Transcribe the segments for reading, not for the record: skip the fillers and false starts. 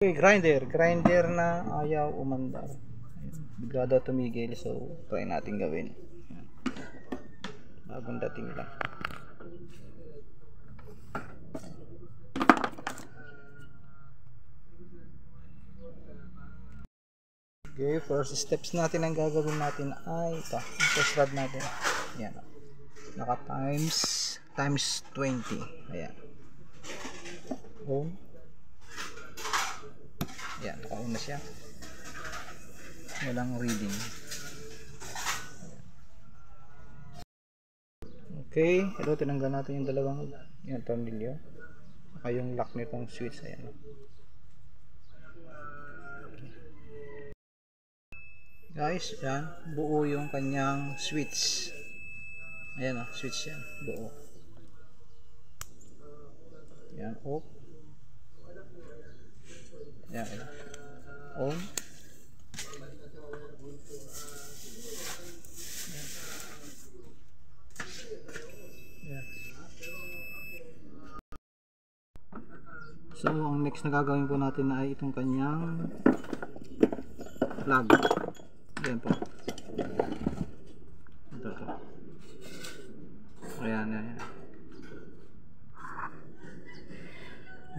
Okay, grinder na ayaw umandar. Bigla daw tumigil, so try natin gawin. Ayan. Bagong dating lang. Okay, first steps natin ang gagawin natin ay ito, yung test rod natin. Ayan, naka times 20. Ayan. On. Ayan, naka-on na siya. Walang reading. Okay, ito tinanggal natin yung dalawang yung tornilyo. Saka yung lock nitong switch. Ayan. Guys, yan, buo yung kanyang switch. Ayan o, switch yan, buo. Yan, off. Yan, on. Yan. So, ang next na gagawin po natin ay itong kanyang plug. Ayan po. Ito. Ayan.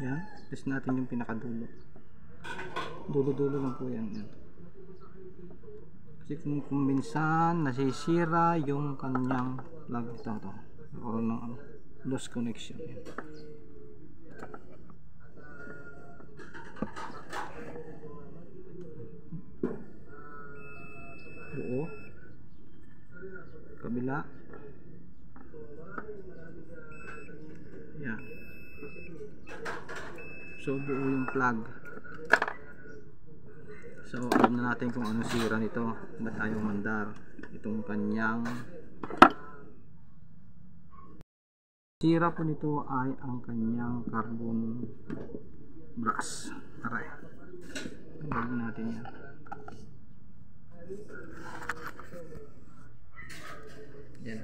Ayan. Test natin yung pinakadulo. Dulo-dulo lang po yan. Kasi kung minsan nasisira yung kanyang plug. Ito. Or ng lost connection. Ayan. Buo. Kabila. Yan. So buo yung plug. So alam na natin kung anong sira nito. Ba't tayo mandar? Itong kanyang sira po nito ay ang kanyang carbon brass. Aray. Tanggalin natin yan. Yan.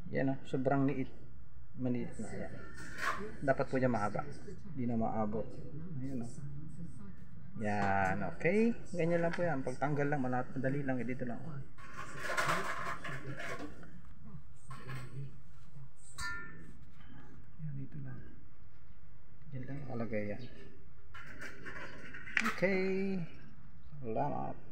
Yan o, sobrang liit. Maliit na yan. Dapat po niya mahaba. Hindi na maabot. Ayan o. Yan, okay. Ganyan lang po yan. Pagtanggal lang, madali lang. Dito lang. Yan, dito lang. Yan lang nakalagay yan. Okay. Salamat.